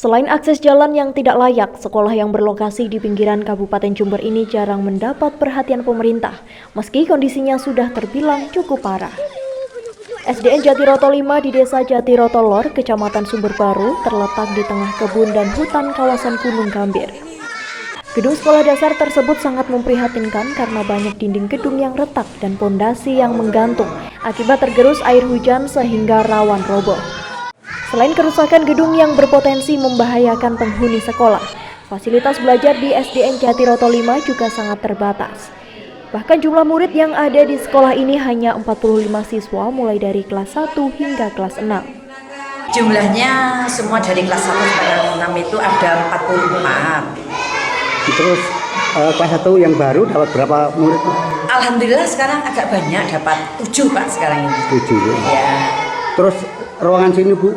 Selain akses jalan yang tidak layak, sekolah yang berlokasi di pinggiran Kabupaten Jember ini jarang mendapat perhatian pemerintah, meski kondisinya sudah terbilang cukup parah. SDN Jatiroto 5 di Desa Jatiroto Lor, Kecamatan Sumber Baru, terletak di tengah kebun dan hutan kawasan Gunung Gambir. Gedung sekolah dasar tersebut sangat memprihatinkan karena banyak dinding gedung yang retak dan pondasi yang menggantung akibat tergerus air hujan sehingga rawan roboh. Selain kerusakan gedung yang berpotensi membahayakan penghuni sekolah, fasilitas belajar di SDN Jatiroto 5 juga sangat terbatas. Bahkan jumlah murid yang ada di sekolah ini hanya 45 siswa mulai dari kelas 1 hingga kelas 6. Jumlahnya semua dari kelas 1 sampai kelas 6 itu ada 44. Terus kelas 1 yang baru dapat berapa murid? Alhamdulillah sekarang agak banyak, dapat 7 Pak sekarang ini. 7 ya. Terus ruangan sini Bu,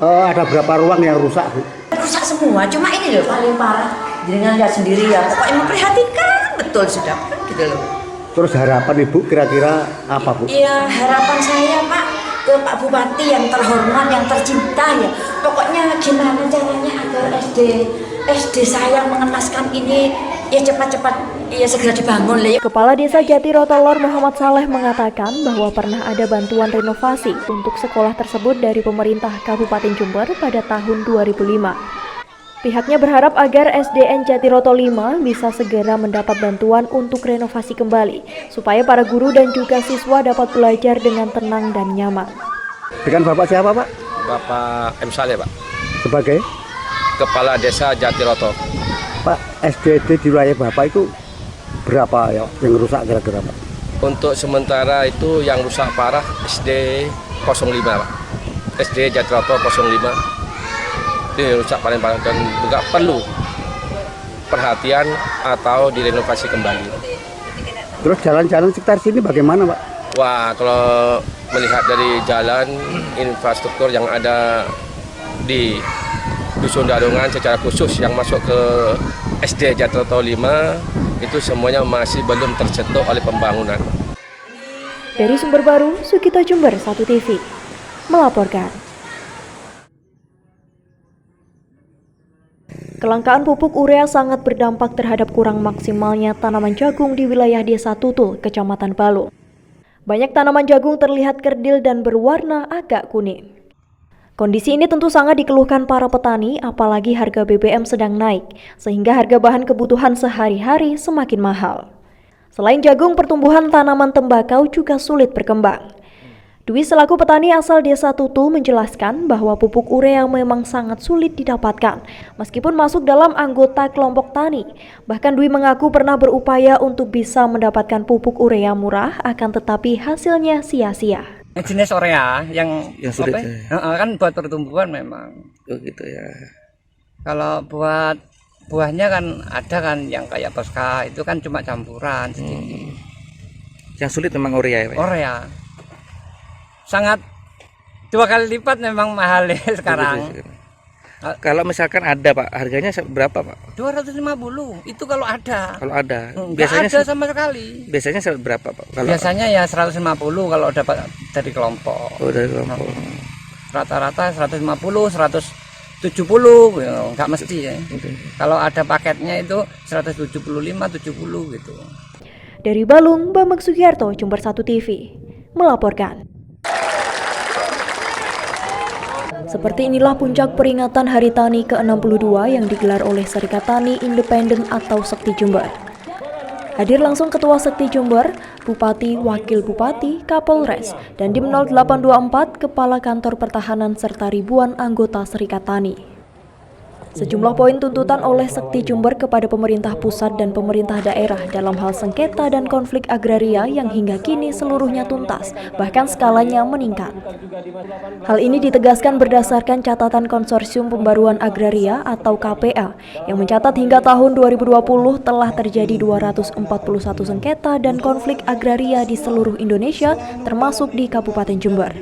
ada berapa ruang yang rusak Bu? Rusak semua, cuma ini loh paling parah. Jangan lihat sendiri ya, pokoknya memprihatinkan betul sudah gitu loh. Terus harapan Ibu kira-kira apa Bu? Iya, harapan saya Pak ke Pak Bupati yang terhormat, yang tercinta ya. Pokoknya gimana caranya agar SD saya mengenaskan ini ya cepat-cepat ya segera dibangun lah ya. Kepala Desa Jatiroto Lor Muhammad Saleh mengatakan bahwa pernah ada bantuan renovasi untuk sekolah tersebut dari pemerintah Kabupaten Jember pada tahun 2005. Pihaknya berharap agar SDN Jatiroto 5 bisa segera mendapat bantuan untuk renovasi kembali, supaya para guru dan juga siswa dapat belajar dengan tenang dan nyaman. Dengan Bapak siapa Pak? Bapak M. Saleh Pak, Sebagai? Kepala Desa Jatiroto. Pak, SDD di wilayah Bapak itu berapa ya yang rusak kira-kira Pak? Untuk sementara itu yang rusak parah SD 05 Pak. SD Jatiroto 05 itu rusak paling parah dan juga perlu perhatian atau direnovasi kembali. Terus jalan-jalan sekitar sini bagaimana Pak? Wah, kalau melihat dari jalan infrastruktur yang ada di Dusun Darungan secara khusus yang masuk ke SD Jatiroto 5 itu semuanya masih belum tersentuh oleh pembangunan. Dari Sumber Baru, Sukito Jember 1 TV melaporkan. Kelangkaan pupuk urea sangat berdampak terhadap kurang maksimalnya tanaman jagung di wilayah Desa Tutul, Kecamatan Balung. Banyak tanaman jagung terlihat kerdil dan berwarna agak kuning. Kondisi ini tentu sangat dikeluhkan para petani, apalagi harga BBM sedang naik, sehingga harga bahan kebutuhan sehari-hari semakin mahal. Selain jagung, pertumbuhan tanaman tembakau juga sulit berkembang. Dwi selaku petani asal Desa Tutul menjelaskan bahwa pupuk urea memang sangat sulit didapatkan, meskipun masuk dalam anggota kelompok tani. Bahkan Dwi mengaku pernah berupaya untuk bisa mendapatkan pupuk urea murah, akan tetapi hasilnya sia-sia. Jenis urea yang sulit kan buat pertumbuhan memang. Oh gitu ya. Kalau buat buahnya kan ada kan yang kayak Tosca itu kan cuma campuran sedikit. Yang sulit memang urea ya Pak? Urea sangat 2 kali lipat memang mahal ya sekarang. Kalau misalkan ada Pak, harganya berapa Pak? 250 itu kalau ada. Kalau ada. Biasanya ada sama sekali. Biasanya berapa Pak? Biasanya ya 150 kalau dapat dari kelompok. Oh, dari kelompok. Rata-rata 150, 170 nggak mesti ya. Kalau ada paketnya itu 175, 70 gitu. Dari Balung, Bambang Sugiarto, Jember 1 TV melaporkan. Seperti inilah puncak peringatan Hari Tani ke-62 yang digelar oleh Serikat Tani Independen atau Sekti Jember. Hadir langsung Ketua Sekti Jember, Bupati, Wakil Bupati, Kapolres, dan Dim 0824, Kepala Kantor Pertahanan serta ribuan anggota Serikat Tani. Sejumlah poin tuntutan oleh Sekti Jember kepada pemerintah pusat dan pemerintah daerah dalam hal sengketa dan konflik agraria yang hingga kini seluruhnya tuntas, bahkan skalanya meningkat. Hal ini ditegaskan berdasarkan catatan Konsorsium Pembaruan Agraria atau KPA yang mencatat hingga tahun 2020 telah terjadi 241 sengketa dan konflik agraria di seluruh Indonesia termasuk di Kabupaten Jember.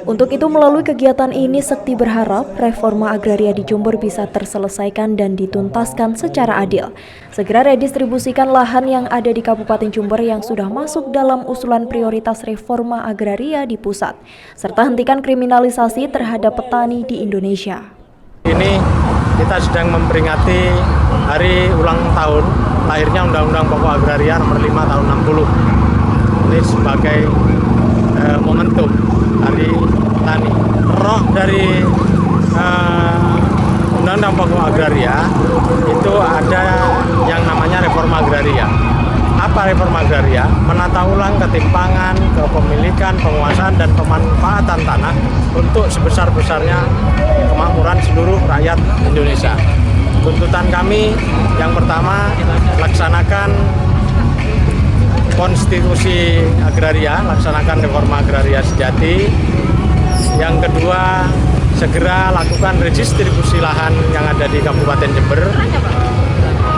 Untuk itu melalui kegiatan ini Sekti berharap reforma agraria di Jember bisa terselesaikan dan dituntaskan secara adil. Segera redistribusikan lahan yang ada di Kabupaten Jember yang sudah masuk dalam usulan prioritas reforma agraria di pusat, serta hentikan kriminalisasi terhadap petani di Indonesia. Ini kita sedang memperingati hari ulang tahun lahirnya Undang-Undang Pokok Agraria Nomor 5 Tahun 60. Ini sebagai momentum Hari Tani. Roh dari Undang-Undang Pokok Agraria itu ada yang namanya reforma agraria. Apa reforma agraria? Menata ulang ketimpangan, kepemilikan, penguasaan, dan pemanfaatan tanah untuk sebesar-besarnya kemakmuran seluruh rakyat Indonesia. Tuntutan kami yang pertama, laksanakan konstitusi agraria, laksanakan reforma agraria sejati. Yang kedua, segera lakukan redistribusi lahan yang ada di Kabupaten Jember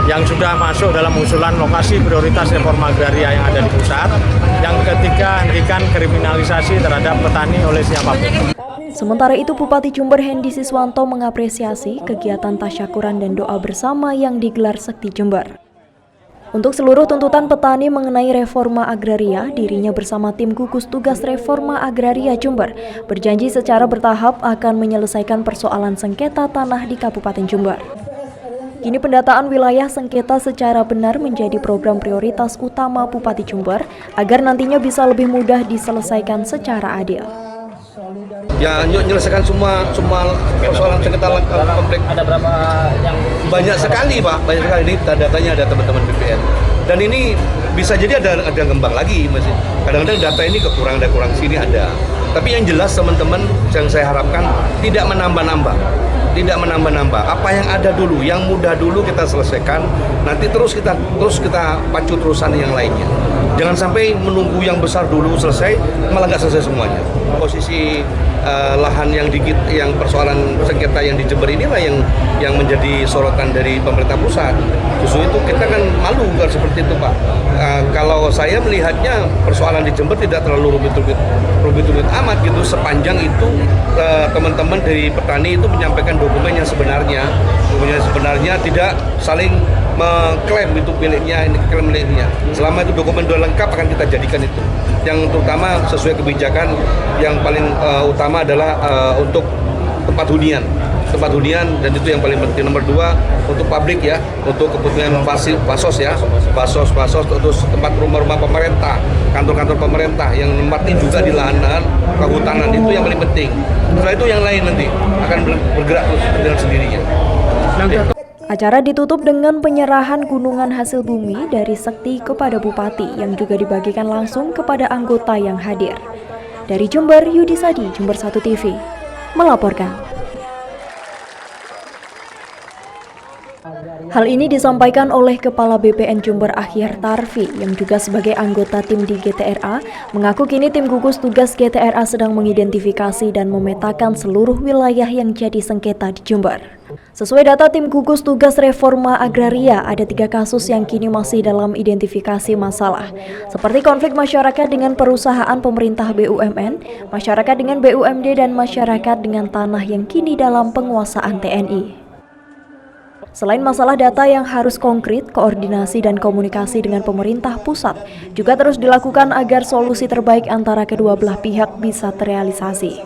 yang sudah masuk dalam usulan lokasi prioritas reforma agraria yang ada di pusat. Yang ketiga, hentikan kriminalisasi terhadap petani oleh siapapun. Sementara itu, Bupati Jember Hendy Siswanto mengapresiasi kegiatan tasyakuran dan doa bersama yang digelar Sekti Jember. Untuk seluruh tuntutan petani mengenai reforma agraria, dirinya bersama tim gugus tugas reforma agraria Jember berjanji secara bertahap akan menyelesaikan persoalan sengketa tanah di Kabupaten Jember. Kini pendataan wilayah sengketa secara benar menjadi program prioritas utama Bupati Jember agar nantinya bisa lebih mudah diselesaikan secara adil. Ya, menyelesaikan semua persoalan sengketa konflik. Ada berapa yang banyak sekali, Pak. Banyak sekali, ini datanya ada teman-teman BPN. Dan ini bisa jadi ada ngembang lagi masih. Kadang-kadang data ini kurang sini ada. Tapi yang jelas teman-teman yang saya harapkan tidak menambah-nambah. Tidak menambah-nambah. Apa yang ada dulu, yang mudah dulu kita selesaikan. Nanti terus kita pacu terusan yang lainnya. Jangan sampai menunggu yang besar dulu selesai, malah nggak selesai semuanya. Posisi lahan yang dikit, yang persoalan sengketa yang di Jember inilah yang menjadi sorotan dari pemerintah pusat. Justru itu kita kan malu kalau seperti itu, Pak. Kalau saya melihatnya persoalan di Jember tidak terlalu rumit-rumit amat gitu, sepanjang itu teman-teman dari petani itu menyampaikan dokumen yang sebenarnya tidak saling mengklaim itu miliknya, ini klaim miliknya. Selama itu dokumen sudah lengkap akan kita jadikan itu. Yang terutama sesuai kebijakan yang paling utama adalah untuk tempat hunian, dan itu yang paling penting. Nomor 2 untuk publik ya, untuk kebutuhan pasos ya, pasos terus tempat rumah-rumah pemerintah, kantor-kantor pemerintah yang nempatin juga di lahan kehutanan, itu yang paling penting. Setelah itu yang lain nanti akan bergerak terus dengan sendirinya. Acara ditutup dengan penyerahan gunungan hasil bumi dari Sekti kepada Bupati yang juga dibagikan langsung kepada anggota yang hadir. Dari Jember, Yudi Sadi, Jember 1 TV, melaporkan. Hal ini disampaikan oleh Kepala BPN Jember Akhyar Tarfi yang juga sebagai anggota tim di GTRA, mengaku kini tim gugus tugas GTRA sedang mengidentifikasi dan memetakan seluruh wilayah yang jadi sengketa di Jember. Sesuai data tim gugus tugas reforma agraria, ada 3 kasus yang kini masih dalam identifikasi masalah, seperti konflik masyarakat dengan perusahaan pemerintah BUMN, masyarakat dengan BUMD, dan masyarakat dengan tanah yang kini dalam penguasaan TNI. Selain masalah data yang harus konkret, koordinasi dan komunikasi dengan pemerintah pusat juga terus dilakukan agar solusi terbaik antara kedua belah pihak bisa terrealisasi.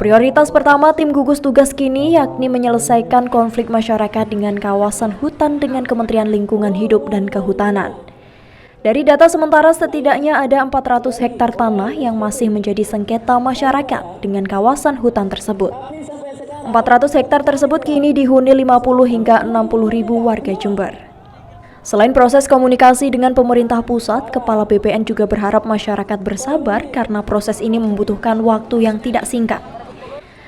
Prioritas pertama tim gugus tugas kini yakni menyelesaikan konflik masyarakat dengan kawasan hutan dengan Kementerian Lingkungan Hidup dan Kehutanan. Dari data sementara setidaknya ada 400 hektar tanah yang masih menjadi sengketa masyarakat dengan kawasan hutan tersebut. 400 hektar tersebut kini dihuni 50 hingga 60 ribu warga Jember. Selain proses komunikasi dengan pemerintah pusat, Kepala BPN juga berharap masyarakat bersabar karena proses ini membutuhkan waktu yang tidak singkat.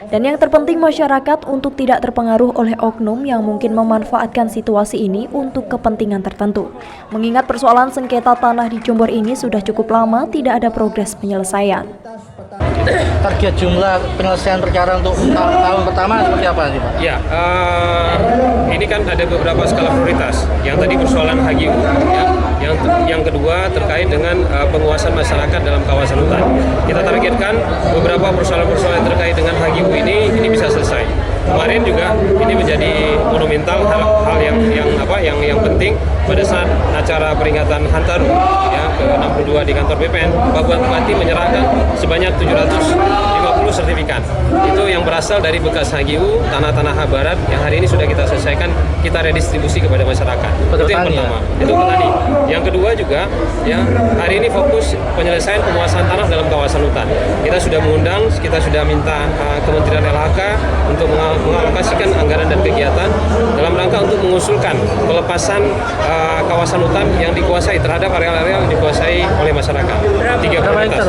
Dan yang terpenting masyarakat untuk tidak terpengaruh oleh oknum yang mungkin memanfaatkan situasi ini untuk kepentingan tertentu. Mengingat persoalan sengketa tanah di Jember ini sudah cukup lama tidak ada progres penyelesaian. Target jumlah penyelesaian perkara untuk tahun pertama seperti apa sih, Pak? Ya, ini kan ada beberapa skala prioritas. Yang tadi persoalan HGU, ya. Yang kedua terkait dengan penguasaan masyarakat dalam kawasan hutan. Kita targetkan beberapa persoalan-persoalan terkait dengan HGU ini bisa selesai. Kemarin juga ini menjadi monumental hal yang penting pada saat acara peringatan Hantaru ya ke-62 di kantor BPN, Pak Bupati menyerahkan sebanyak 750 sertifikat. Itu yang berasal dari bekas HGU tanah-tanah Barat yang hari ini sudah kita selesaikan, kita redistribusi kepada masyarakat. Itu yang pertama. Itu petani. Yang kedua juga ya hari ini fokus penyelesaian penguasaan tanah dalam kawasan hutan. Kita sudah mengundang, kita sudah minta Kementerian LHK untuk mengalokasikan anggaran dan kegiatan dalam rangka untuk mengusulkan pelepasan kawasan hutan yang dikuasai terhadap area-area yang dikuasai oleh masyarakat. 3 prioritas.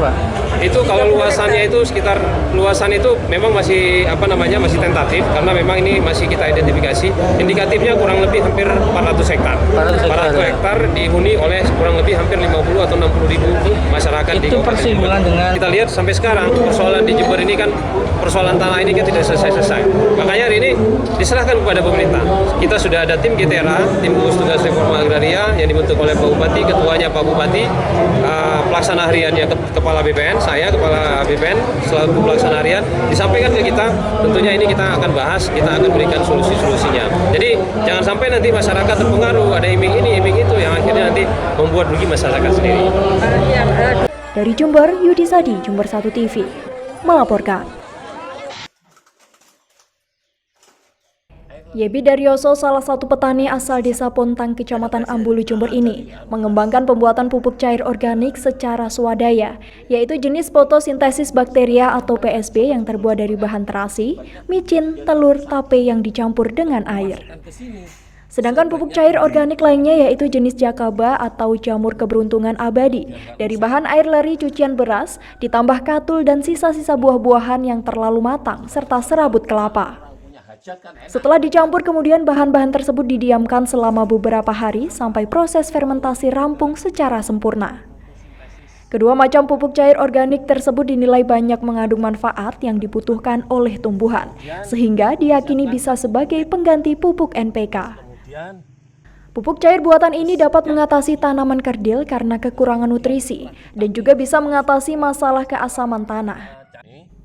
Itu kalau luasannya itu sekitar luasan itu memang masih masih tentatif karena memang ini masih kita identifikasi. Indikatifnya kurang lebih hampir 400 hektar. 400 hektar dihuni oleh kurang lebih hampir 50 atau 60 ribu masyarakat di Kabupaten Jember. Kita lihat sampai sekarang persoalan di Jember ini kan persoalan tanah ini kan tidak selesai-selesai. Makanya hari ini diserahkan kepada pemerintah. Kita sudah ada tim GTRA, tim gugus tugas reforma agraria yang dibentuk oleh Pak Bupati, ketuanya Pak Bupati, pelaksana hariannya Kepala BPN, saya Kepala BPN selaku pelaksana harian, disampaikan ke kita. Tentunya ini kita akan bahas, kita akan berikan solusi-solusinya. Jadi jangan sampai nanti masyarakat terpengaruh, ada iming ini, iming itu yang akhirnya nanti membuat rugi masyarakat sendiri. Dari Jember, Yudi Sadi, Jember 1 TV, melaporkan. Yebi Daryoso, salah satu petani asal Desa Pontang, Kecamatan Ambulu, Jember ini, mengembangkan pembuatan pupuk cair organik secara swadaya, yaitu jenis fotosintesis bakteria atau PSB yang terbuat dari bahan terasi, micin, telur, tape yang dicampur dengan air. Sedangkan pupuk cair organik lainnya yaitu jenis jakaba atau jamur keberuntungan abadi, dari bahan air leri cucian beras, ditambah katul dan sisa-sisa buah-buahan yang terlalu matang, serta serabut kelapa. Setelah dicampur, kemudian bahan-bahan tersebut didiamkan selama beberapa hari sampai proses fermentasi rampung secara sempurna. Kedua macam pupuk cair organik tersebut dinilai banyak mengandung manfaat yang dibutuhkan oleh tumbuhan, sehingga diyakini bisa sebagai pengganti pupuk NPK. Pupuk cair buatan ini dapat mengatasi tanaman kerdil karena kekurangan nutrisi, dan juga bisa mengatasi masalah keasaman tanah.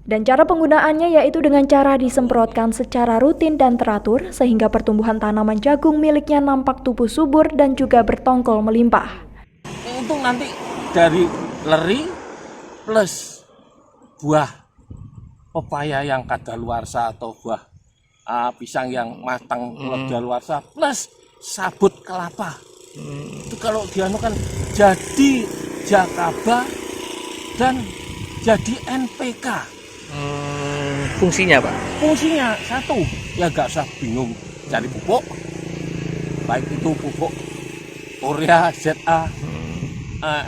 Dan cara penggunaannya yaitu dengan cara disemprotkan secara rutin dan teratur sehingga pertumbuhan tanaman jagung miliknya nampak tumbuh subur dan juga bertongkol melimpah. Untuk nanti dari leri plus buah pepaya yang kadaluarsa atau buah pisang yang matang kadaluarsa plus sabut kelapa. Itu kalau dianukan jadi jakaba dan jadi NPK. Fungsinya Pak? Fungsinya satu, ya gak usah bingung cari pupuk, baik itu pupuk urea, ZA,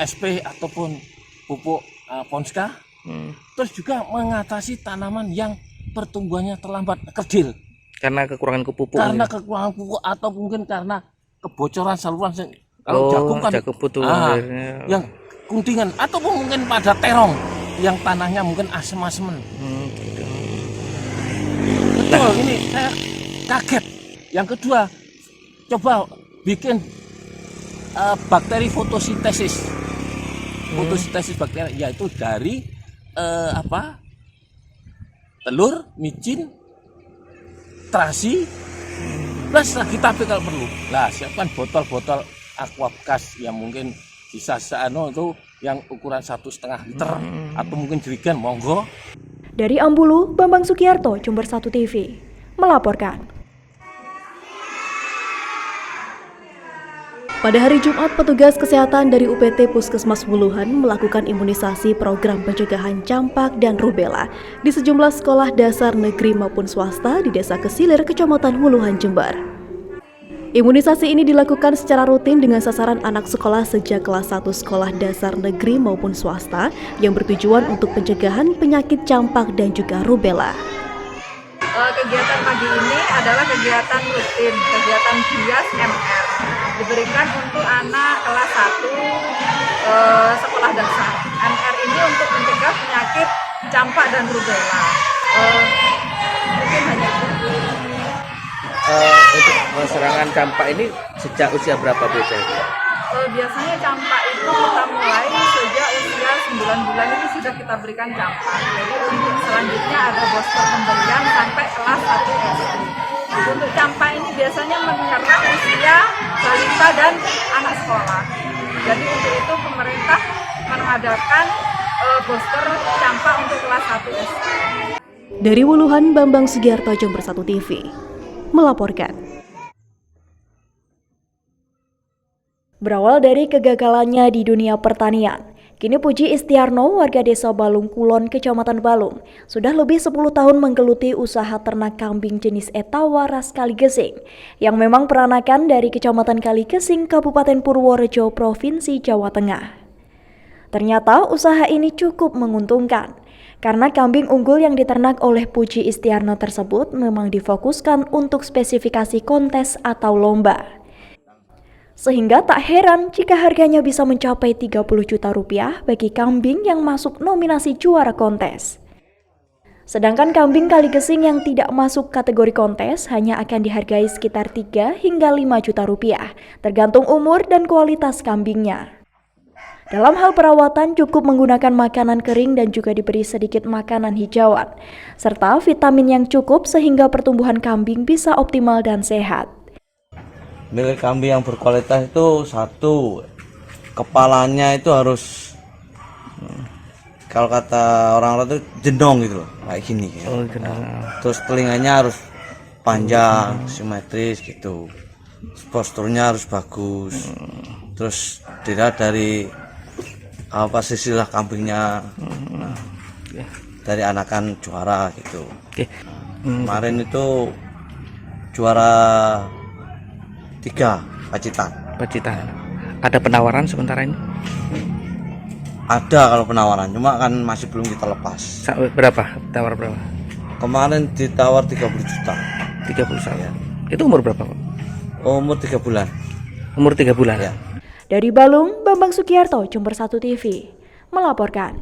SP ataupun pupuk Ponska. Terus juga mengatasi tanaman yang pertumbuhannya terlambat, kerdil. Karena kekurangan pupuk. Karena kekurangan pupuk atau mungkin karena kebocoran saluran. Kalau jagung kan yang kuntingan ataupun mungkin pada terong yang tanahnya mungkin asem-asemen. Betul, ini saya kaget. Yang kedua, coba bikin bakteri fotosintesis. Fotosintesis bakteri yaitu dari telur, micin, terasi, plus lagi tape kalau perlu. Nah, siapkan botol-botol aquabekas yang mungkin bisa itu yang ukuran 1,5 liter atau mungkin jerigen, monggo. Dari Ambulu, Bambang Sukiarto, Jember 1 TV, melaporkan. Pada hari Jumat, petugas kesehatan dari UPT Puskesmas Wuluhan melakukan imunisasi program pencegahan campak dan rubella di sejumlah sekolah dasar negeri maupun swasta di Desa Kesilir, Kecamatan Wuluhan, Jember. Imunisasi ini dilakukan secara rutin dengan sasaran anak sekolah sejak kelas 1 sekolah dasar negeri maupun swasta yang bertujuan untuk pencegahan penyakit campak dan juga rubella. Kegiatan pagi ini adalah kegiatan rutin, kegiatan bias MR. Diberikan untuk anak kelas 1 sekolah dasar. MR ini untuk mencegah penyakit campak dan rubella. Mungkin hanya itu. Untuk serangan campak ini sejak usia berapa biasanya? Biasanya campak itu kita mulai sejak usia 9 bulan itu sudah kita berikan campak. Jadi untuk selanjutnya ada booster pemberian sampai kelas 1 SD. Untuk campak ini biasanya menyerang usia dewasa dan anak sekolah. Jadi untuk itu pemerintah mengadakan booster campak untuk kelas 1 SD. Dari Wuluhan, Bambang Sugiarto, Jember 1 TV melaporkan. Berawal dari kegagalannya di dunia pertanian, kini Puji Istiarno, warga desa Balung Kulon, Kecamatan Balung, sudah lebih 10 tahun menggeluti usaha ternak kambing jenis Etawa ras Kaligesing, yang memang peranakan dari Kecamatan Kaligesing, Kabupaten Purworejo, Provinsi Jawa Tengah. Ternyata usaha ini cukup menguntungkan, karena kambing unggul yang diternak oleh Puji Istiarno tersebut memang difokuskan untuk spesifikasi kontes atau lomba. Sehingga tak heran jika harganya bisa mencapai 30 juta rupiah bagi kambing yang masuk nominasi juara kontes. Sedangkan kambing Kaligesing yang tidak masuk kategori kontes hanya akan dihargai sekitar 3 hingga 5 juta rupiah, tergantung umur dan kualitas kambingnya. Dalam hal perawatan cukup menggunakan makanan kering dan juga diberi sedikit makanan hijauan, serta vitamin yang cukup sehingga pertumbuhan kambing bisa optimal dan sehat. Milik kambing yang berkualitas itu satu, kepalanya itu harus, kalau kata orang-orang itu jenong gitu loh, kayak gini ya. Terus telinganya harus panjang, simetris gitu. Posturnya harus bagus. Terus dilihat dari apa sisilah kambingnya, dari anakan juara gitu. Kemarin itu juara 3 Pacitan. Ada penawaran sementara ini? Ada kalau penawaran, cuma kan masih belum kita lepas. Berapa? Tawar berapa? Kemarin ditawar 30 juta. 30 juta. Ya. Itu umur berapa, Pak? Umur 3 bulan. Umur 3 bulan. Ya. Dari Balung, Bambang Sugiarto, Jember 1 TV melaporkan.